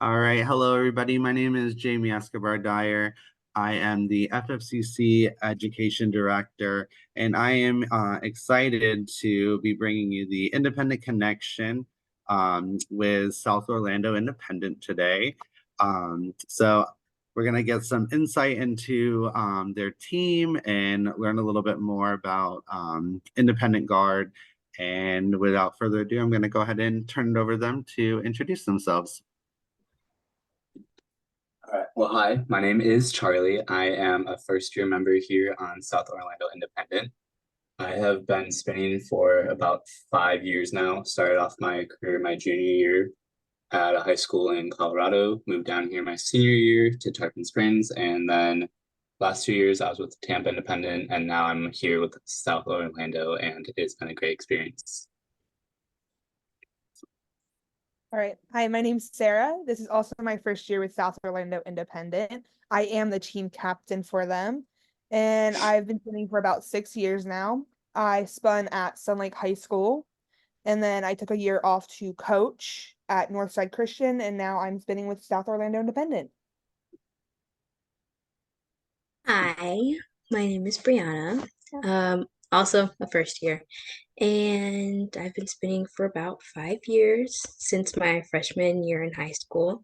All right. Hello, everybody. My name is Jamie Escobar Dyer. I am the FFCC Education Director, and I am excited to be bringing you the Independent Connection with South Orlando Independent today. So we're going to get some insight into their team and learn a little bit more about Independent Guard. And without further ado, I'm going to go ahead and turn it over to them to introduce themselves. All right. Well, hi, my name is Charlie. I am a first year member here on South Orlando Independent. I have been spinning for about 5 years now. Started off my career my junior year at a high school in Colorado, moved down here my senior year to Tarpon Springs, and then last 2 years I was with Tampa Independent, and now I'm here with South Orlando, and it's been a great experience. All right. Hi, my name's Sarah. This is also my first year with South Orlando Independent. I am the team captain for them, and I've been spinning for about 6 years now. I spun at Sun Lake High School, and then I took a year off to coach at Northside Christian, and now I'm spinning with South Orlando Independent. Hi, my name is Brianna, also a first year, and I've been spinning for about 5 years since my freshman year in high school,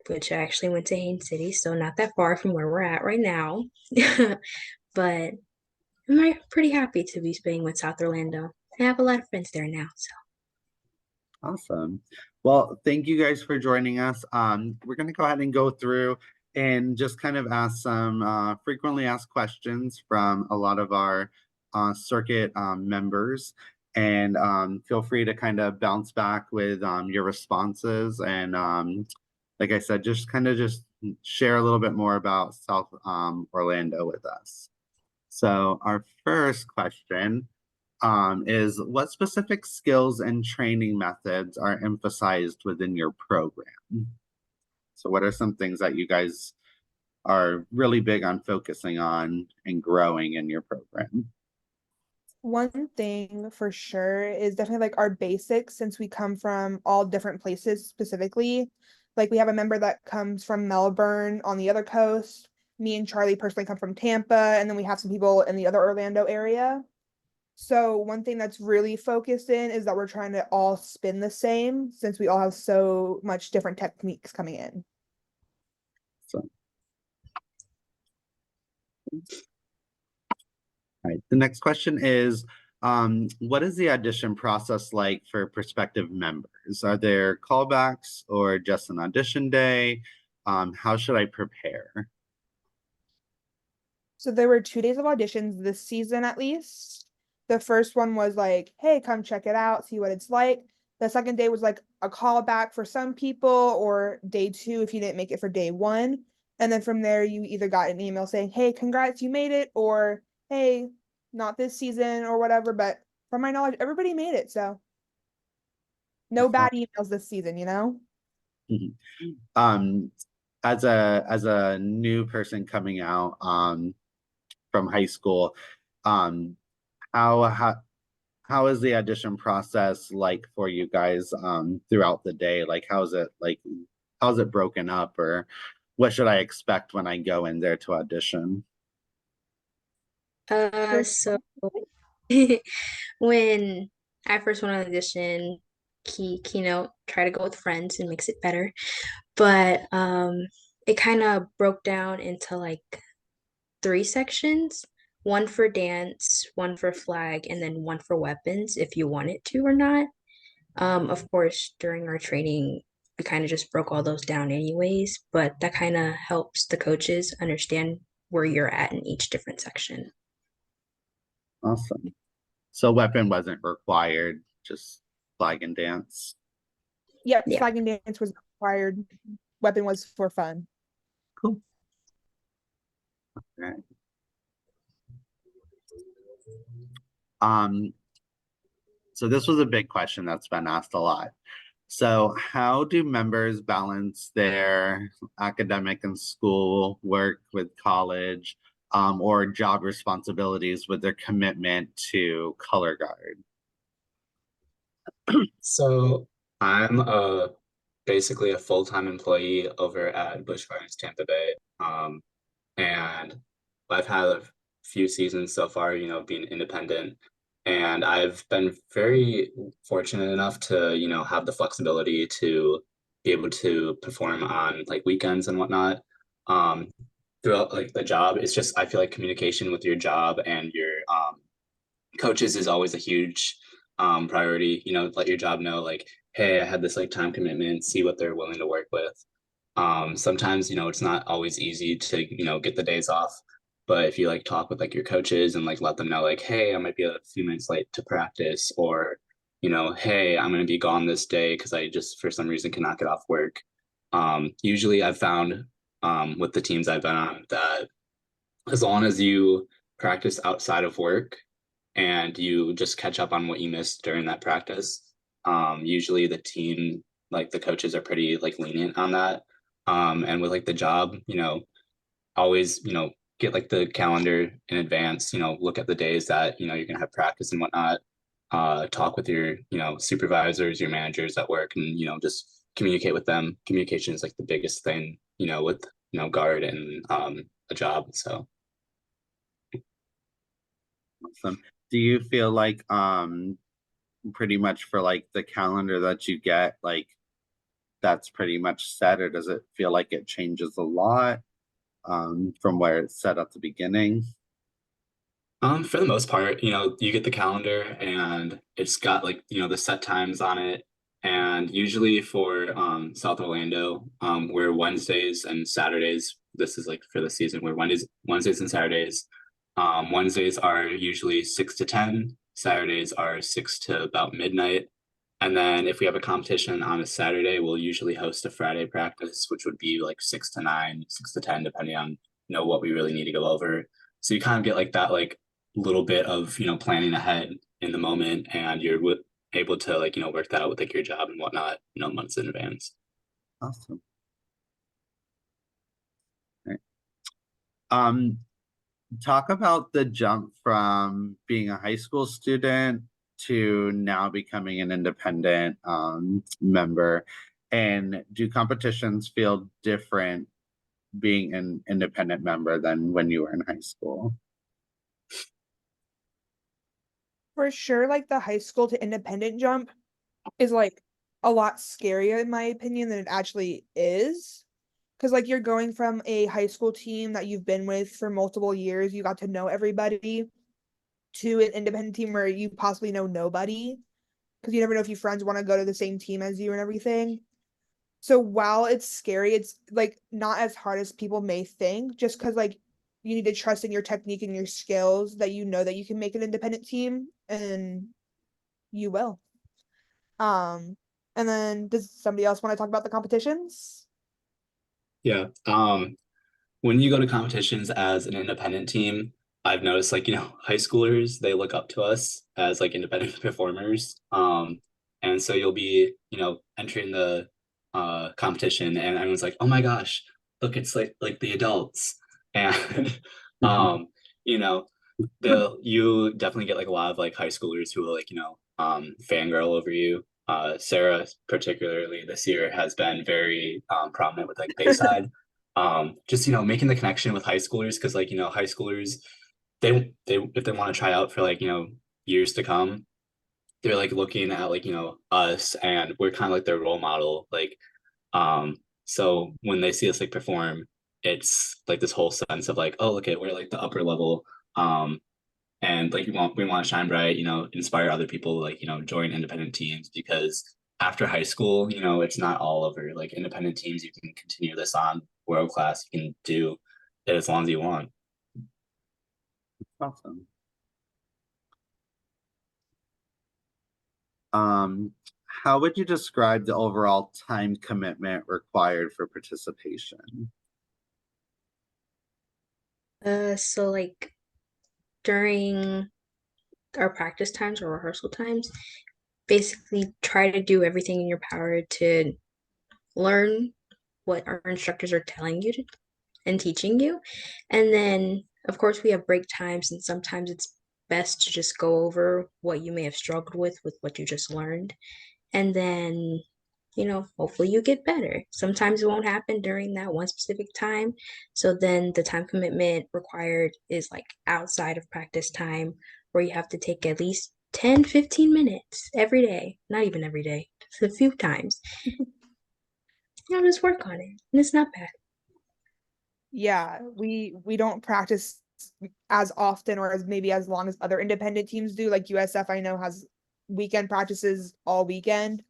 which I actually went to Haines City, so not that far from where we're at right now. But I'm pretty happy to be spinning with South Orlando. I have a lot of friends there now, so. Awesome. Well, thank you guys for joining us. We're going to go ahead and go through and just kind of ask some frequently asked questions from a lot of our circuit members. And feel free to kind of bounce back with your responses. And like I said, just share a little bit more about South Orlando with us. So our first question is what specific skills and training methods are emphasized within your program? So what are some things that you guys are really big on focusing on and growing in your program? One thing for sure is definitely like our basics, since we come from all different places specifically. Like we have a member that comes from Melbourne on the other coast. Me and Charlie personally come from Tampa, and then we have some people in the other Orlando area. So one thing that's really focused in is that we're trying to all spin the same, since we all have so much different techniques coming in. So, all right. The next question is, what is the audition process like for prospective members? Are there callbacks or just an audition day? How should I prepare? So there were 2 days of auditions this season at least. The first one was like, hey, come check it out, see what it's like. The second day was like a callback for some people, or day two if you didn't make it for day one. And then from there, you either got an email saying, hey, congrats, you made it, or hey, not this season or whatever. But from my knowledge, everybody made it. So no bad emails this season, you know? Um, as a new person coming out from high school, um, how how is the audition process like for you guys throughout the day? Like how's it broken up, or what should I expect when I go in there to audition? So when I first went on audition, keynote, try to go with friends and makes it better. But it kind of broke down into like 3 sections, one for dance, one for flag, and then one for weapons if you wanted to or not. Of course, during our training, we kind of just broke all those down anyways, but that kind of helps the coaches understand where you're at in each different section. Awesome. So weapon wasn't required, just flag and dance. Yep, Yeah. flag and dance was required. Weapon was for fun. Cool. Okay. So this was a big question that's been asked a lot. So how do members balance their academic and school work with college or job responsibilities with their commitment to color guard? So I'm a basically a full-time employee over at Busch Gardens Tampa Bay. And I've had a few seasons so far, being independent. And I've been very fortunate enough to, have the flexibility to be able to perform on like weekends and whatnot. Um, Throughout like the job, it's just I feel like communication with your job and your coaches is always a huge priority. Let your job know like, hey, I had this like time commitment, see what they're willing to work with. Sometimes, it's not always easy to, get the days off. But if you like talk with like your coaches and like let them know like, hey, I might be a few minutes late to practice, or, hey, I'm gonna be gone this day because I just for some reason cannot get off work. Usually I've found with the teams I've been on that as long as you practice outside of work and you just catch up on what you missed during that practice, usually the team, like the coaches are pretty like lenient on that. And with like the job, always, get like the calendar in advance, look at the days that, you're gonna have practice and whatnot. Talk with your, supervisors, your managers at work, and, just communicate with them. Communication is like the biggest thing, with, guard and a job. So Awesome. Do you feel like pretty much for like the calendar that you get, like that's pretty much set, or does it feel like it changes a lot from where it's set at the beginning? For the most part, you get the calendar and it's got like, the set times on it. And usually for South Orlando, where Wednesdays and Saturdays, this is like for the season where Wednesdays and Saturdays, Wednesdays are usually 6 to 10, Saturdays are 6 to about midnight. And then if we have a competition on a Saturday, we'll usually host a Friday practice, which would be like 6 to 9, 6 to 10, depending on, what we really need to go over. So you kind of get like that, like little bit of, planning ahead in the moment, and you're able to like, work that out with like your job and whatnot, months in advance. Awesome. Right. Um, talk about the jump from being a high school student to now becoming an independent member. And do competitions feel different being an independent member than when you were in high school? For sure, like the high school to independent jump is like a lot scarier in my opinion than it actually is. Because like you're going from a high school team that you've been with for multiple years, you got to know everybody, to an independent team where you possibly know nobody. Because you never know if your friends want to go to the same team as you and everything. So while it's scary, it's like not as hard as people may think, just because like you need to trust in your technique and your skills that you know that you can make an independent team and you will. Um, and then does somebody else want to talk about the competitions? Yeah. When you go to competitions as an independent team, I've noticed like, high schoolers, they look up to us as like independent performers. And so you'll be, entering the competition and everyone's like, oh my gosh, look, it's like the adults. And you know, you definitely get like a lot of like high schoolers who will like, fangirl over you. Sarah, particularly this year, has been very prominent with like Bayside. Just making the connection with high schoolers, because like high schoolers, they if they want to try out for like years to come, they're like looking at like us, and we're kind of like their role model. Like so when they see us like perform, it's like this whole sense of like, oh, look at we're like the upper level. um and like we want to shine bright, inspire other people, like join independent teams, because after high school, it's not all over. Like independent teams, you can continue this on world class. You can do it as long as you want. Awesome. Um, how would you describe the overall time commitment required for participation? So like during our practice times or rehearsal times, basically try to do everything in your power to learn what our instructors are telling you to, and teaching you. And then, of course, we have break times, and sometimes it's best to just go over what you may have struggled with what you just learned. And then hopefully you get better. Sometimes it won't happen during that one specific time. So then the time commitment required is like outside of practice time, where you have to take at least 10, 15 minutes every day. Not even every day, just a few times. Just work on it. And it's not bad. Yeah, we don't practice as often or as maybe as long as other independent teams do. Like USF, I know has weekend practices all weekend.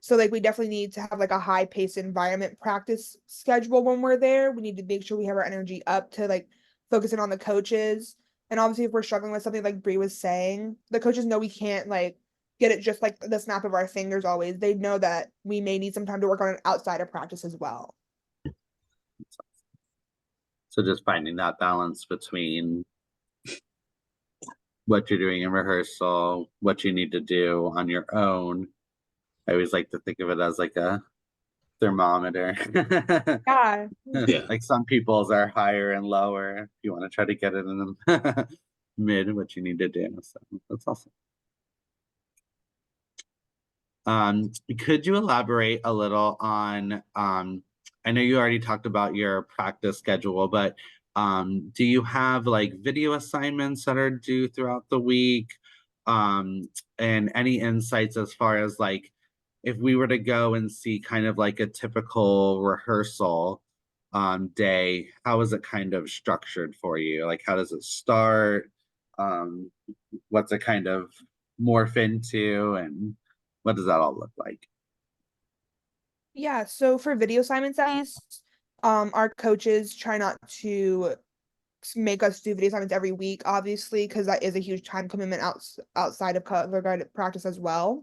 So like we definitely need to have like a high paced environment practice schedule when we're there. We need to make sure we have our energy up to like focusing on the coaches. And obviously if we're struggling with something like Bree was saying, the coaches know we can't like get it just like the snap of our fingers always. They know that we may need some time to work on it outside of practice as well. So just finding that balance between what you're doing in rehearsal, what you need to do on your own. I always like to think of it as like a thermometer. Yeah. Yeah. Like some people's are higher and lower. If you want to try to get it in the mid, what you need to do. So that's awesome. Could you elaborate a little on I know you already talked about your practice schedule, but do you have like video assignments that are due throughout the week? And any insights as far as like if we were to go and see kind of like a typical rehearsal day, how is it kind of structured for you? Like how does it start? What's it kind of morph into, and what does that all look like? Yeah, so for video assignments at least, our coaches try not to make us do video assignments every week, obviously, because that is a huge time commitment outside of color guided practice as well.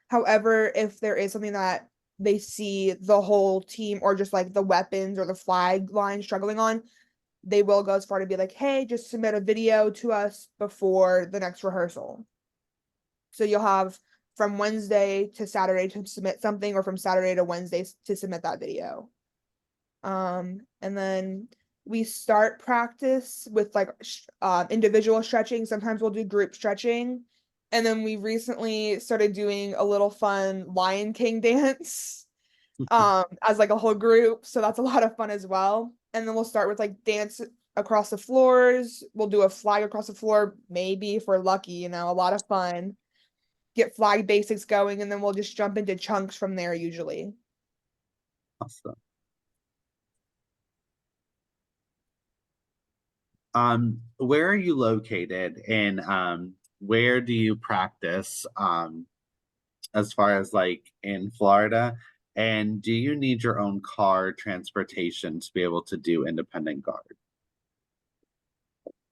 However, if there is something that they see the whole team or just like the weapons or the flag line struggling on, they will go as far to be like, hey, just submit a video to us before the next rehearsal. So you'll have from Wednesday to Saturday to submit something, or from Saturday to Wednesday to submit that video. And then we start practice with like individual stretching. Sometimes we'll do group stretching. And then we recently started doing a little fun Lion King dance as like a whole group. So that's a lot of fun as well. And then we'll start with like dance across the floors. We'll do a flag across the floor, maybe if we're lucky, a lot of fun. Get flag basics going, and then we'll just jump into chunks from there usually. Awesome. Where are you located, and where do you practice as far as like in Florida? And do you need your own car transportation to be able to do independent guard?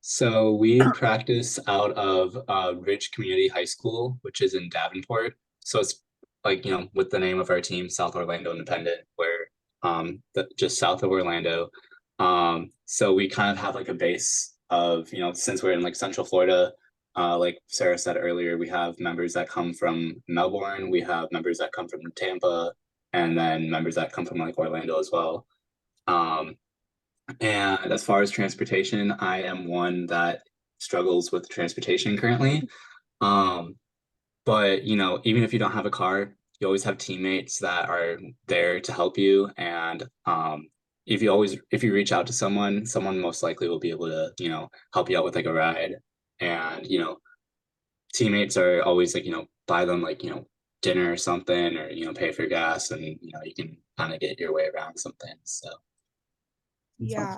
So we practice out of Ridge Community High School, which is in Davenport. So it's like, with the name of our team, South Orlando Independent, where just south of Orlando. So we kind of have like a base of, since we're in like Central Florida, like Sarah said earlier, we have members that come from Melbourne, we have members that come from Tampa, and then members that come from like Orlando as well. And as far as transportation, I am one that struggles with transportation currently. Um, but even if you don't have a car, you always have teammates that are there to help you. And if you reach out to someone most likely will be able to, help you out with like a ride. And, teammates are always like, buy them like, dinner or something, or, pay for gas, and, you can kind of get your way around something. So Yeah.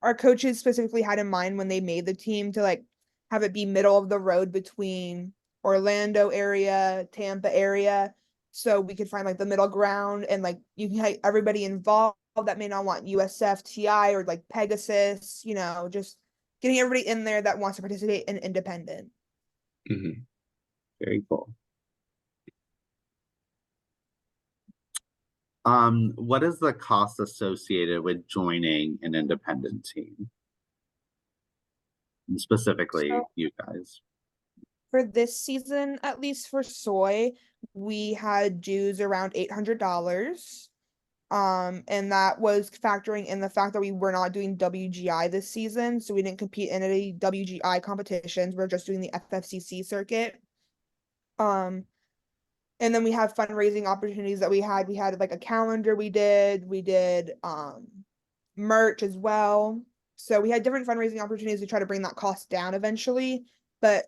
Our coaches specifically had in mind when they made the team to like have it be middle of the road between Orlando area, Tampa area. So we could find like the middle ground, and like you can have everybody involved that may not want USF, TI, or like Pegasus, just getting everybody in there that wants to participate in independent. mhm. Very cool. What is the cost associated with joining an independent team? And specifically, So you guys. for this season, at least for soy, we had dues around $800. And that was factoring in the fact that we were not doing WGI this season, so we didn't compete in any WGI competitions. We're just doing the FFCC circuit. Um, And then we have fundraising opportunities that we had. We had like a calendar we did merch as well. So we had different fundraising opportunities to try to bring that cost down eventually. But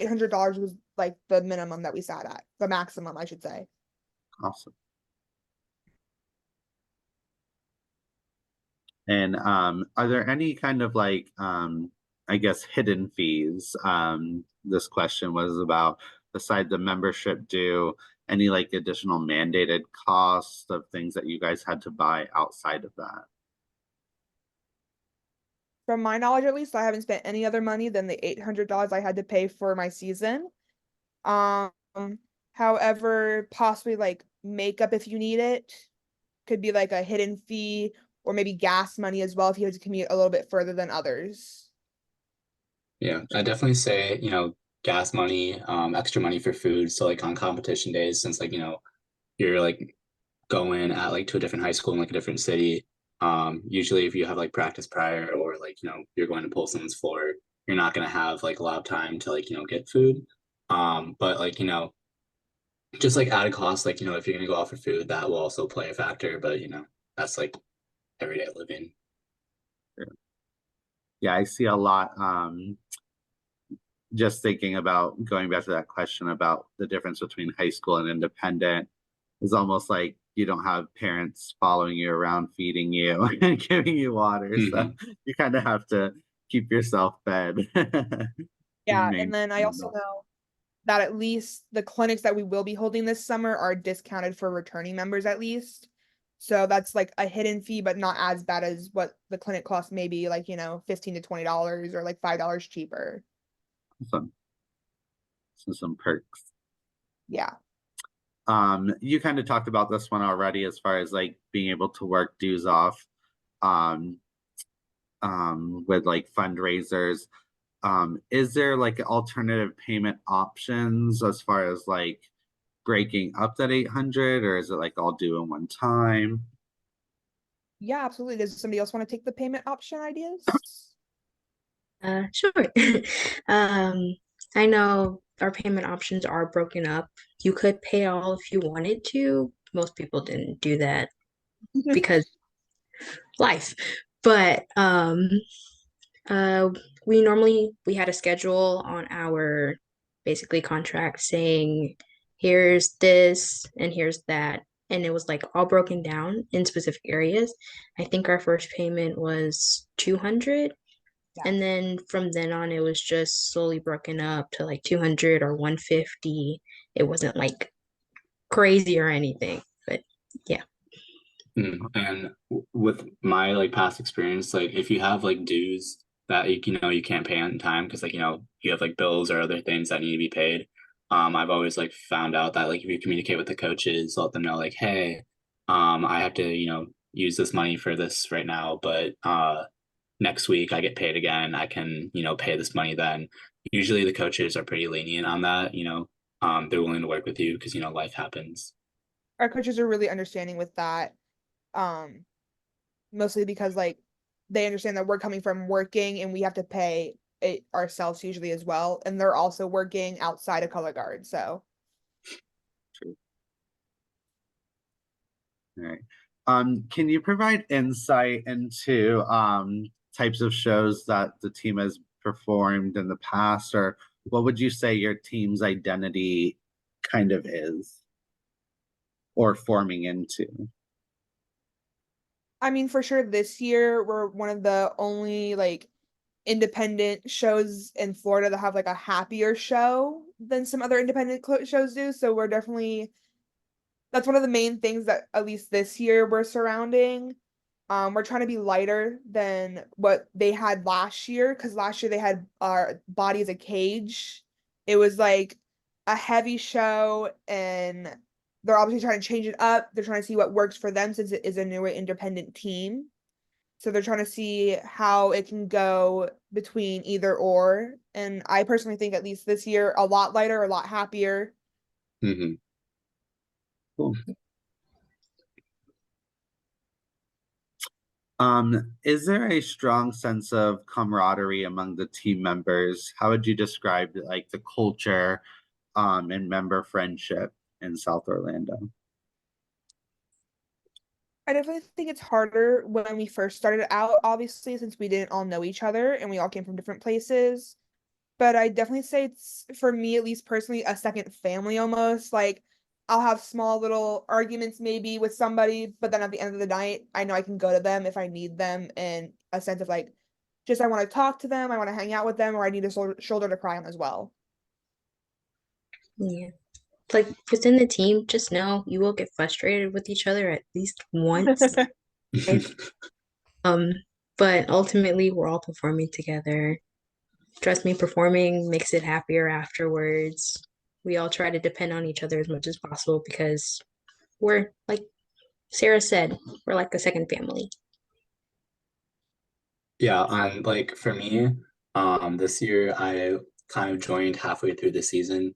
$800 was like the minimum that we sat at, the maximum, I should say. Awesome. And are there any kind of like I guess hidden fees? This question was about beside the membership due, any like additional mandated costs of things that you guys had to buy outside of that? From my knowledge, at least, I haven't spent any other money than the $800 I had to pay for my season. Um, however, possibly like makeup if you need it, could be like a hidden fee, or maybe gas money as well if you had to commute a little bit further than others. Yeah, I definitely say, gas money, extra money for food. So like on competition days, since like, you're like going at like to a different high school in like a different city. Usually if you have like practice prior or like, you're going to pull someone's floor, you're not gonna have like a lot of time to like, get food. But like, just like added costs, like, if you're gonna go out for food, that will also play a factor, but that's like everyday living. Yeah, I see a lot. Just thinking about going back to that question about the difference between high school and independent is almost like you don't have parents following you around, feeding you and giving you water. So you kind of have to keep yourself fed. Yeah, Remain and then I also humble. know that at least the clinics that we will be holding this summer are discounted for returning members at least. So that's like a hidden fee, but not as bad as what the clinic costs, maybe like, $15 to $20 or like $5 cheaper. Awesome. So some perks. Yeah. You kind of talked about this one already as far as like being able to work dues off um with like fundraisers. Is there like alternative payment options as far as like breaking up that 800, or is it like all due in one time? Yeah, absolutely. Does somebody else want to take the payment option ideas? Sure. Um, I know our payment options are broken up. You could pay all if you wanted to. Most people didn't do that because life. But uh we had a schedule on our basically contract saying here's this and here's that. And it was like all broken down in specific areas. I think our first payment was 200. Yeah. And then from then on, it was just slowly broken up to like 200 or 150. It wasn't like crazy or anything, but yeah. And with my like past experience, like if you have like dues that you can't pay on time because like you have like bills or other things that need to be paid. I've always like found out that like if you communicate with the coaches, let them know like, hey, I have to use this money for this right now, but next week I get paid again. I can pay this money then. Usually the coaches are pretty lenient on that. They're willing to work with you because life happens. Our coaches are really understanding with that. Mostly because like they understand that we're coming from working and we have to pay it ourselves usually as well. And they're also working outside of color guard. So All right. Can you provide insight into types of shows that the team has performed in the past, or what would you say your team's identity kind of is or forming into? I mean, for sure this year we're one of the only like independent shows in Florida that have like a happier show than some other independent shows do. So we're definitely that's one of the main things that at least this year we're surrounding. We're trying to be lighter than what they had last year because last year they had our Body as a Cage. It was like a heavy show, and they're obviously trying to change it up. They're trying to see what works for them since it is a newer independent team. So they're trying to see how it can go between either or. And I personally think at least this year a lot lighter, a lot happier. Mm-hmm. Cool. Is there a strong sense of camaraderie among the team members? How would you describe like the culture and member friendship in South Orlando? I definitely think it's harder when we first started out, obviously, since we didn't all know each other and we all came from different places. But I definitely say it's, for me at least personally, a second family almost. Like, I'll have small little arguments maybe with somebody, but then at the end of the night, I know I can go to them if I need them, in a sense of like, just I want to talk to them, I want to hang out with them, or I need a shoulder to cry on as well. Yeah. Like within the team, just know you will get frustrated with each other at least once. Um, but ultimately we're all performing together. Trust me, performing makes it happier afterwards. We all try to depend on each other as much as possible because we're like Sarah said, we're like a second family. Yeah, like for me, this year I kind of joined halfway through the season.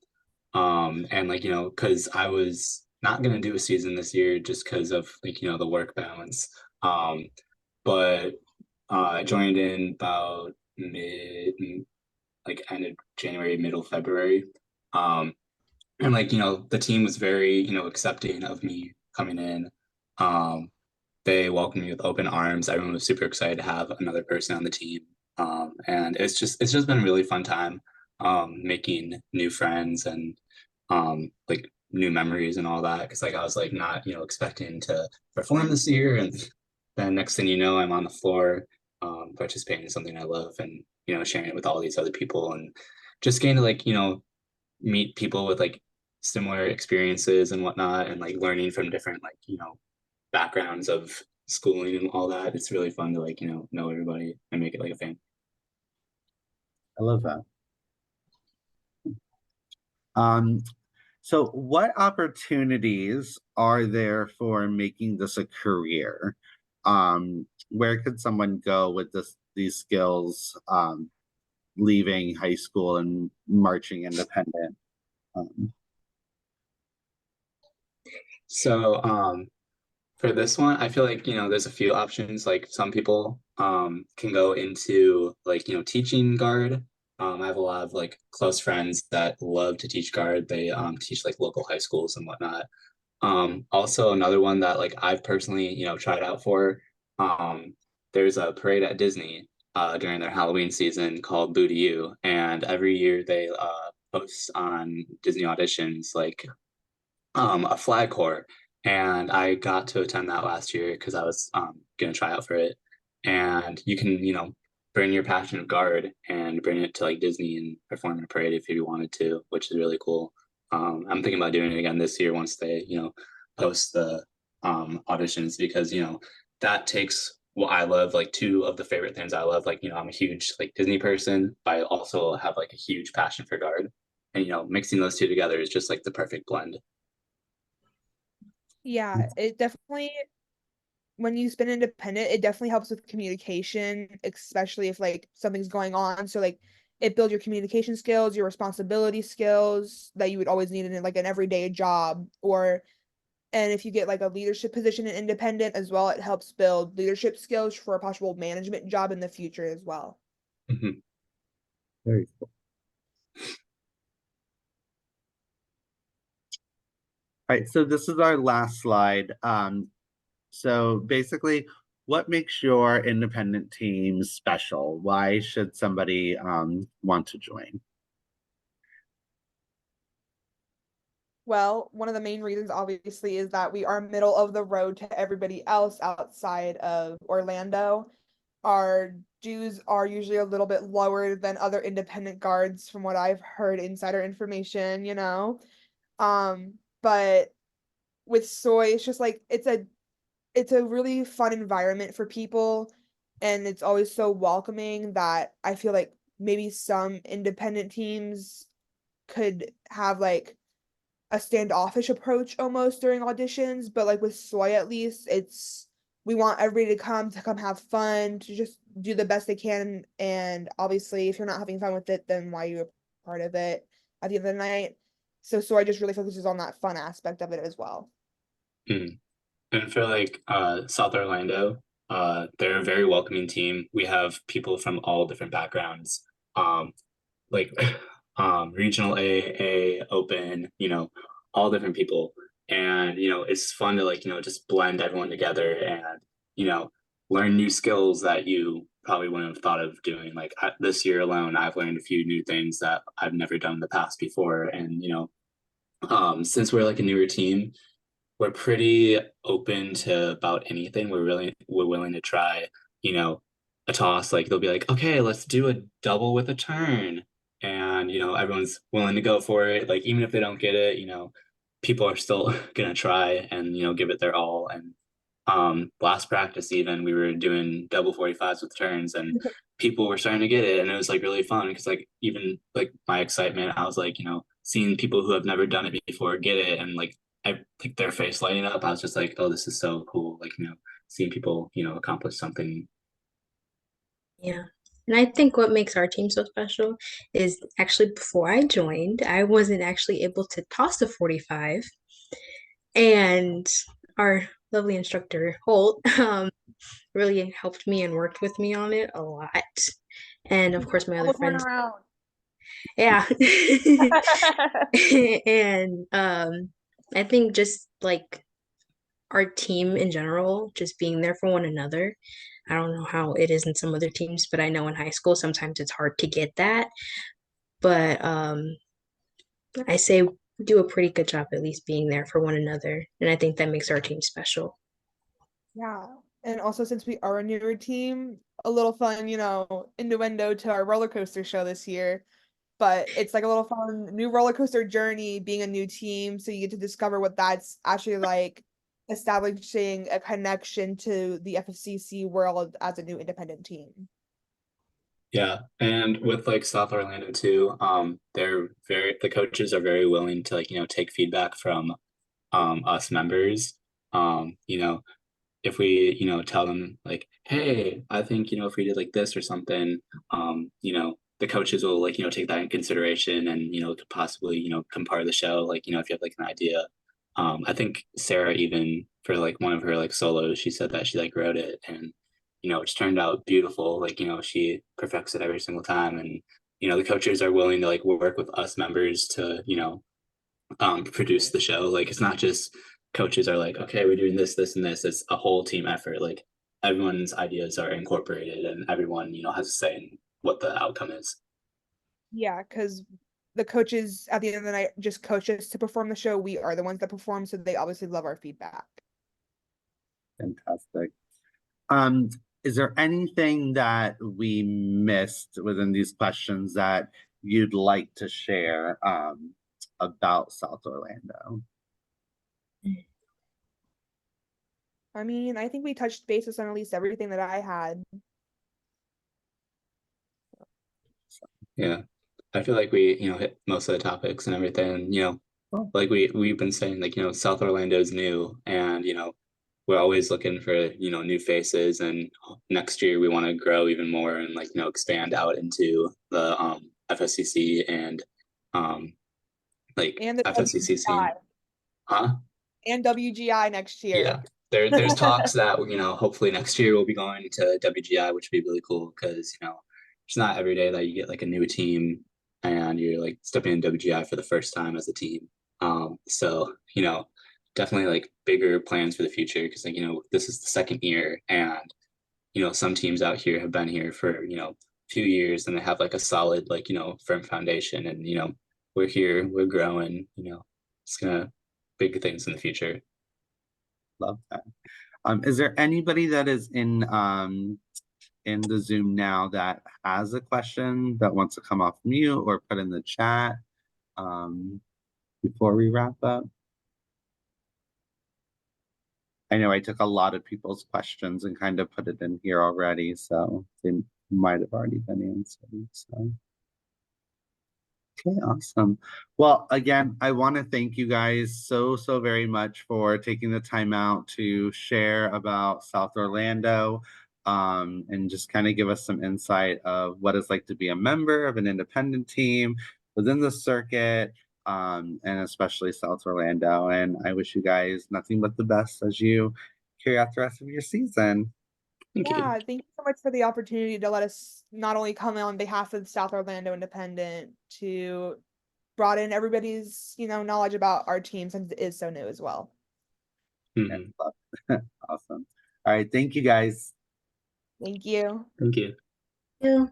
And like, because I was not gonna do a season this year just because of like, the work balance. But I joined in about like end of January, middle February. Um, and like, the team was very, accepting of me coming in. Um, they welcomed me with open arms. Everyone was super excited to have another person on the team. And it's just been a really fun time, making new friends and like new memories and all that. Because like I was like not expecting to perform this year, and then next thing you know, I'm on the floor, participating in something I love, and sharing it with all these other people, and just getting to like meet people with like similar experiences and whatnot, and like learning from different like backgrounds of schooling and all that. It's really fun to like know everybody and make it like a family. I love that. Um, so what opportunities are there for making this a career? Where could someone go with these skills, leaving high school and marching independent? Um, So for this one, I feel like there's a few options. Like some people can go into like teaching guard. I have a lot of like close friends that love to teach guard. They teach like local high schools and whatnot. Also another one that like I've personally, tried out for, there's a parade at Disney during their Halloween season called Boo to You, and every year they post on Disney auditions like a flag corps, and I got to attend that last year because I was gonna try out for it. And you can, bring your passion of guard and bring it to like Disney and perform in a parade if you wanted to, which is really cool. I'm thinking about doing it again this year once they, post the auditions, because that takes what I love, like two of the favorite things I love. Like, I'm a huge like Disney person, but I also have like a huge passion for guard. And mixing those two together is just like the perfect blend. Yeah, it definitely, when you spin independent, it definitely helps with communication, especially if like something's going on. So like it builds your communication skills, your responsibility skills that you would always need in like an everyday job. Or and if you get like a leadership position in independent as well, it helps build leadership skills for a possible management job in the future as well. Mhm. Very cool. All right, so this is our last slide. So basically, what makes your independent team special? Why should somebody want to join? Well, one of the main reasons obviously is that we are middle of the road to everybody else outside of Orlando. Our dues are usually a little bit lower than other independent guards from what I've heard, insider information, you know. But with Soy, it's just like it's a really fun environment for people, and it's always so welcoming that I feel like maybe some independent teams could have like a standoffish approach almost during auditions, but like with Soy at least, it's we want everybody to come have fun, to just do the best they can, and obviously if you're not having fun with it, then why are you a part of it at the end of the night? So Soy just really focuses on that fun aspect of it as well. Mm. And for like South Orlando, they're a very welcoming team. We have people from all different backgrounds, like regional A, open, all different people. And, it's fun to like, just blend everyone together and, you know, learn new skills that you probably wouldn't have thought of doing. Like this year alone, I've learned a few new things that I've never done in the past before. And, since we're like a newer team, we're pretty open to about anything. We're willing to try, you know, a toss. Like they'll be like, okay, let's do a double with a turn. And, everyone's willing to go for it. Like even if they don't get it, people are still gonna try and, give it their all. And last practice even we were doing double 45s with turns and people were starting to get it and it was like really fun because like even like my excitement, I was like, seeing people who have never done it before get it and like I like their face lighting up. I was just like, oh, this is so cool. Like, seeing people, accomplish something. Yeah. And I think what makes our team so special is actually before I joined, I wasn't actually able to toss the 45. And our lovely instructor, Holt, really helped me and worked with me on it a lot. And of course, my other Double turn friends. around. Yeah. And I think just like our team in general, just being there for one another. I don't know how it is in some other teams, but I know in high school sometimes it's hard to get that. But I say we do a pretty good job at least being there for one another, and I think that makes our team special. Yeah. And also since we are a newer team, a little fun, innuendo to our roller coaster show this year. But it's like a little fun new roller coaster journey being a new team. So you get to discover what that's actually like, establishing a connection to the FFCC world as a new independent team. Yeah, and with like South Orlando too, the coaches are very willing to like, take feedback from us members. You know, if we, tell them like, hey, I think, if we did like this or something, the coaches will like, take that in consideration and, could possibly, come part of the show, like, if you have like an idea. I think Sarah even for like one of her like solos, she said that she like wrote it and, it's turned out beautiful. Like, she perfects it every single time. And, the coaches are willing to like work with us members to, produce the show. Like it's not just coaches are like, okay, we're doing this, this, and this. It's a whole team effort. Like everyone's ideas are incorporated and everyone, has a say in what the outcome is. Yeah, because the coaches at the end of the night just coach us to perform the show. We are the ones that perform, so they obviously love our feedback. Fantastic. Is there anything that we missed within these questions that you'd like to share about South Orlando? I mean, I think we touched bases on at least everything that I had. Yeah. I feel like we, hit most of the topics and everything, like we've been saying, like, South Orlando's new and, we're always looking for, new faces and next year we want to grow even more and like, expand out into the FSCC and like And the FSCC scene. WGI. Huh? And WGI next year. Yeah. There's talks that, hopefully next year we'll be going to WGI, which would be really cool because, it's not every day that you get like a new team and you're like stepping in WGI for the first time as a team. So, definitely like bigger plans for the future because like, this is the second year and, some teams out here have been here for, a few years and they have like a solid, like, firm foundation and, we're here, we're growing, it's gonna big things in the future. Love that. Is there anybody that is in the Zoom now that has a question that wants to come off mute or put in the chat before we wrap up? I know I took a lot of people's questions and kind of put it in here already, so they might have already been answered. So. Okay, awesome. Well, again, I want to thank you guys so very much for taking the time out to share about South Orlando and just kind of give us some insight of what it's like to be a member of an independent team within the circuit and especially South Orlando. And I wish you guys nothing but the best as you carry out the rest of your season. Thank you. Thank you so much for the opportunity to let us not only come on behalf of South Orlando Independent to broaden everybody's, knowledge about our team since it is so new as well. Mhm. Awesome. All right. Thank you guys. Thank you. Thank you. You.